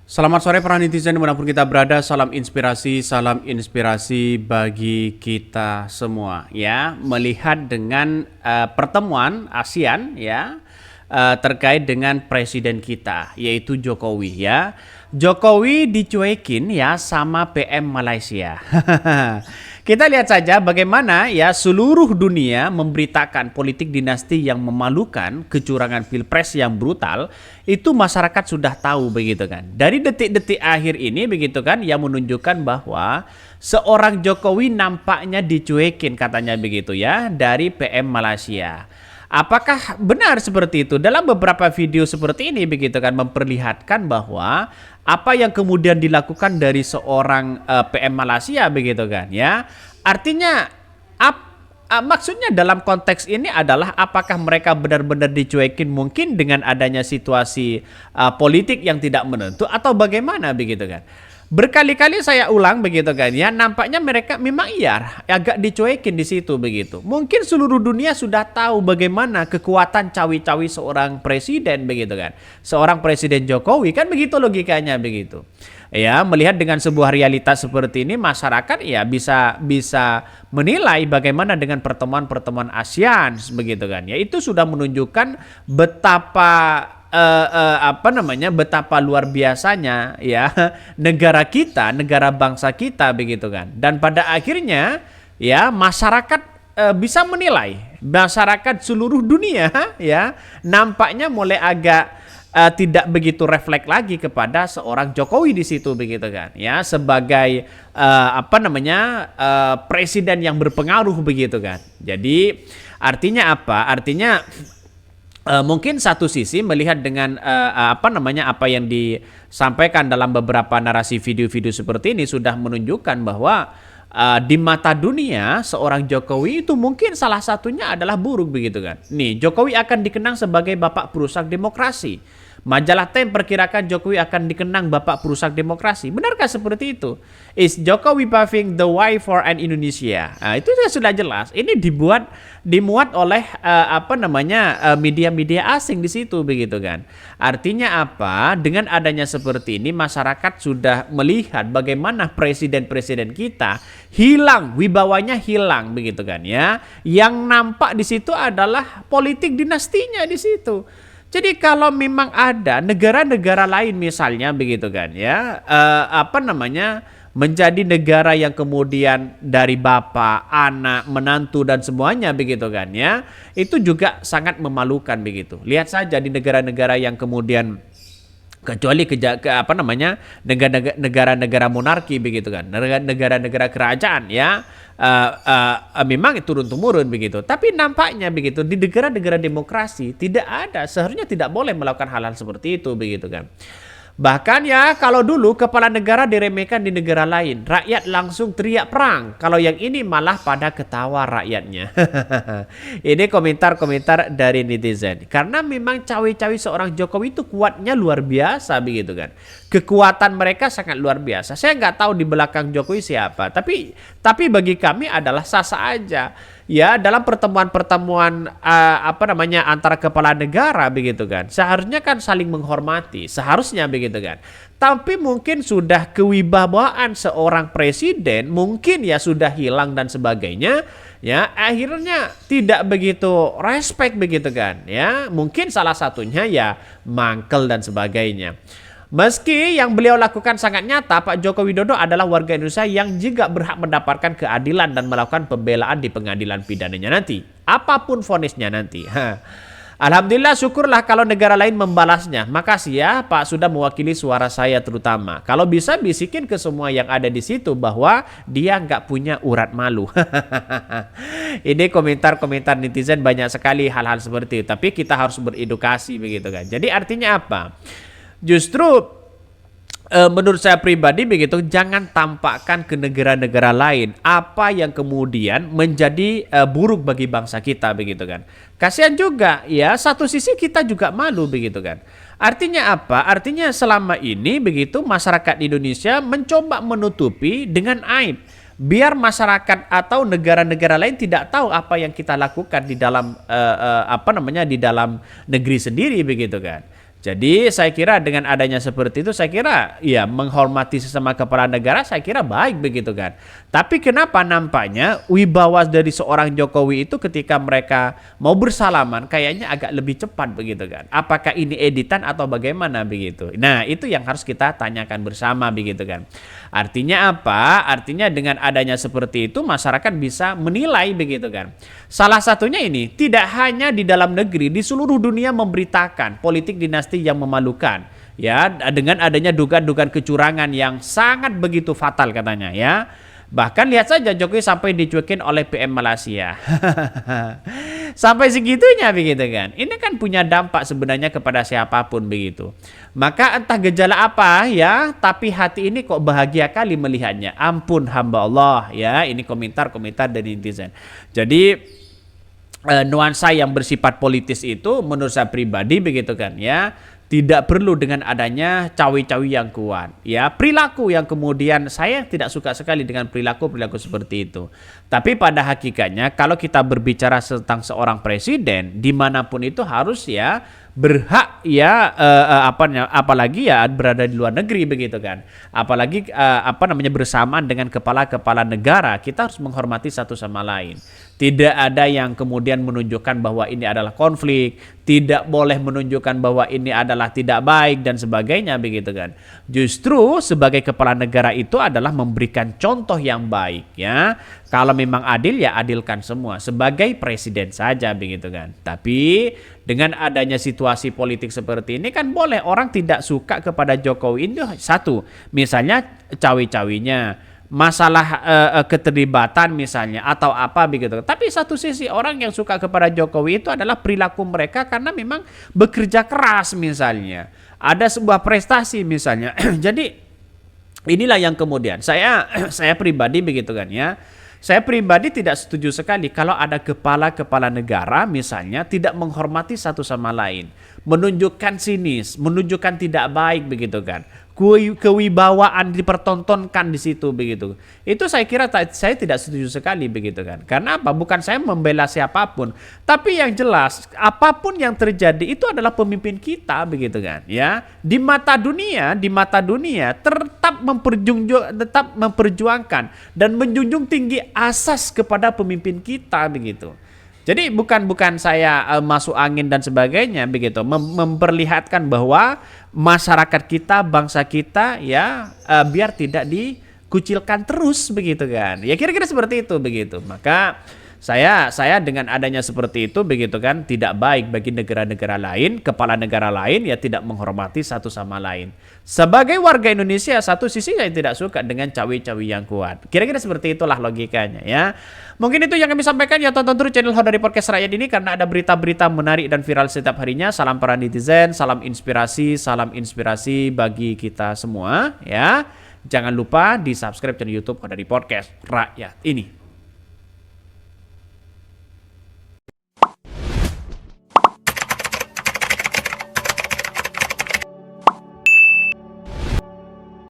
Selamat sore para netizen dimanapun kita berada, salam inspirasi bagi kita semua ya. Melihat dengan pertemuan ASEAN ya terkait dengan presiden kita yaitu Jokowi ya. Jokowi dicuekin ya sama PM Malaysia. Kita lihat saja bagaimana ya seluruh dunia memberitakan politik dinasti yang memalukan, kecurangan pilpres yang brutal, itu masyarakat sudah tahu begitu kan. Dari detik-detik akhir ini begitu kan yang menunjukkan bahwa seorang Jokowi nampaknya dicuekin katanya begitu ya dari PM Malaysia. Apakah benar seperti itu? Dalam beberapa video seperti ini begitu kan memperlihatkan bahwa apa yang kemudian dilakukan dari seorang PM Malaysia begitu kan ya. Artinya maksudnya dalam konteks ini adalah apakah mereka benar-benar dicuekin mungkin dengan adanya situasi politik yang tidak menentu atau bagaimana begitu kan. Berkali-kali saya ulang begitu kan ya, nampaknya mereka memang iya agak dicuekin di situ begitu. Mungkin seluruh dunia sudah tahu bagaimana kekuatan cawi-cawi seorang presiden begitu kan. Seorang presiden Jokowi kan begitu logikanya begitu. Ya, melihat dengan sebuah realitas seperti ini masyarakat ya bisa menilai bagaimana dengan pertemuan-pertemuan ASEAN begitu kan. Ya, itu sudah menunjukkan betapa betapa luar biasanya ya negara kita, negara bangsa kita begitu kan. Dan pada akhirnya ya masyarakat bisa menilai, masyarakat seluruh dunia ya nampaknya mulai agak tidak begitu refleks lagi kepada seorang Jokowi di situ begitu kan ya sebagai presiden yang berpengaruh begitu kan. Jadi artinya apa? Artinya mungkin satu sisi melihat dengan apa yang disampaikan dalam beberapa narasi video-video seperti ini sudah menunjukkan bahwa di mata dunia seorang Jokowi itu mungkin salah satunya adalah buruk begitu kan. Nih, Jokowi akan dikenang sebagai bapak perusak demokrasi. Majalah Time perkirakan Jokowi akan dikenang bapak perusak demokrasi. Benarkah seperti itu? Is Jokowi paving the way for an Indonesia? Itu sudah jelas. Ini dimuat oleh media-media asing di situ begitu kan. Artinya apa? Dengan adanya seperti ini masyarakat sudah melihat bagaimana presiden-presiden kita hilang, wibawanya hilang begitu kan ya. Yang nampak di situ adalah politik dinastinya di situ. Jadi kalau memang ada negara-negara lain misalnya begitu kan ya, menjadi negara yang kemudian dari bapak, anak, menantu dan semuanya begitu kan ya, itu juga sangat memalukan begitu. Lihat saja di negara-negara yang kemudian kecuali negara-negara monarki begitu kan, negara-negara kerajaan ya. Memang turun temurun begitu, tapi nampaknya begitu di negara-negara demokrasi tidak ada, seharusnya tidak boleh melakukan hal-hal seperti itu begitu kan. Bahkan ya kalau dulu kepala negara diremehkan di negara lain, rakyat langsung teriak perang. Kalau yang ini malah pada ketawa rakyatnya. Ini komentar-komentar dari netizen. Karena memang cawe-cawe seorang Jokowi itu kuatnya luar biasa begitu kan. Kekuatan mereka sangat luar biasa. Saya nggak tahu di belakang Jokowi siapa, tapi bagi kami adalah sah-sah aja. Ya dalam pertemuan-pertemuan antara kepala negara begitu kan. Seharusnya kan saling menghormati, seharusnya begitu kan. Tapi mungkin sudah kewibawaan seorang presiden mungkin ya sudah hilang dan sebagainya. Ya akhirnya tidak begitu respect begitu kan. Ya mungkin salah satunya ya mangkel dan sebagainya. Meski yang beliau lakukan sangat nyata, Pak Joko Widodo adalah warga Indonesia yang juga berhak mendapatkan keadilan dan melakukan pembelaan di pengadilan pidananya nanti. Apapun vonisnya nanti. Alhamdulillah, syukurlah kalau negara lain membalasnya. Makasih ya Pak sudah mewakili suara saya terutama. Kalau bisa bisikin ke semua yang ada di situ bahwa dia nggak punya urat malu. Ini komentar-komentar netizen banyak sekali hal-hal seperti itu. Tapi kita harus beredukasi begitu kan. Jadi artinya apa? Justru menurut saya pribadi begitu, jangan tampakkan ke negara-negara lain apa yang kemudian menjadi buruk bagi bangsa kita begitu kan. Kasihan juga ya, satu sisi kita juga malu begitu kan. Artinya apa? Artinya selama ini begitu masyarakat Indonesia mencoba menutupi dengan aib. Biar masyarakat atau negara-negara lain tidak tahu apa yang kita lakukan di dalam di dalam negeri sendiri begitu kan. Jadi saya kira dengan adanya seperti itu, saya kira ya menghormati sesama kepala negara saya kira baik begitu kan. Tapi kenapa nampaknya wibawa dari seorang Jokowi itu ketika mereka mau bersalaman kayaknya agak lebih cepat begitu kan. Apakah ini editan atau bagaimana begitu. Nah itu yang harus kita tanyakan bersama begitu kan. Artinya apa? Artinya dengan adanya seperti itu masyarakat bisa menilai begitu kan. Salah satunya ini tidak hanya di dalam negeri, di seluruh dunia memberitakan politik dinasti yang memalukan ya, dengan adanya dugaan-dugaan kecurangan yang sangat begitu fatal katanya ya. Bahkan lihat saja Jokowi sampai dicuekin oleh PM Malaysia. Sampai segitunya begitu kan. Ini kan punya dampak sebenarnya kepada siapapun begitu. Maka entah gejala apa ya, tapi hati ini kok bahagia kali melihatnya. Ampun hamba Allah ya. Ini komentar-komentar dari netizen. Jadi nuansa yang bersifat politis itu menurut saya pribadi begitu kan ya, tidak perlu dengan adanya cawe-cawe yang kuat ya, perilaku yang kemudian saya tidak suka sekali dengan perilaku seperti itu. Tapi pada hakikatnya kalau kita berbicara tentang seorang presiden dimanapun itu harus ya berhak ya apalagi ya berada di luar negeri begitu kan, apalagi bersamaan dengan kepala-kepala negara, kita harus menghormati satu sama lain. Tidak ada yang kemudian menunjukkan bahwa ini adalah konflik, tidak boleh menunjukkan bahwa ini adalah tidak baik dan sebagainya begitu kan. Justru sebagai kepala negara itu adalah memberikan contoh yang baik ya. Kalau memang adil ya adilkan semua sebagai presiden saja begitu kan. Tapi dengan adanya situasi politik seperti ini kan boleh orang tidak suka kepada Jokowi itu satu, misalnya cawe-cawinya, masalah keterlibatan misalnya atau apa begitu. Tapi satu sisi orang yang suka kepada Jokowi itu adalah perilaku mereka karena memang bekerja keras misalnya. Ada sebuah prestasi misalnya. Jadi inilah yang kemudian saya pribadi begitu kan ya. Saya pribadi tidak setuju sekali kalau ada kepala-kepala negara misalnya tidak menghormati satu sama lain, menunjukkan sinis, menunjukkan tidak baik begitu kan. Kewibawaan dipertontonkan di situ begitu. Itu saya kira saya tidak setuju sekali begitu kan. Karena apa? Bukan saya membela siapapun, tapi yang jelas apapun yang terjadi itu adalah pemimpin kita begitu kan ya. Di mata dunia tetap memperjuangkan dan menjunjung tinggi asas kepada pemimpin kita begitu. Jadi bukan saya masuk angin dan sebagainya begitu, memperlihatkan bahwa masyarakat kita, bangsa kita ya biar tidak dikucilkan terus begitu kan. Ya kira-kira seperti itu begitu. Maka saya dengan adanya seperti itu begitu kan tidak baik bagi negara-negara lain, kepala negara lain ya tidak menghormati satu sama lain. Sebagai warga Indonesia satu sisi saya tidak suka dengan cawe-cawe yang kuat. Kira-kira seperti itulah logikanya ya. Mungkin itu yang kami sampaikan ya, tonton terus channel Hodari Podcast Rakyat ini karena ada berita-berita menarik dan viral setiap harinya. Salam para netizen, salam inspirasi bagi kita semua ya. Jangan lupa di subscribe channel YouTube Hodari Podcast Rakyat ini.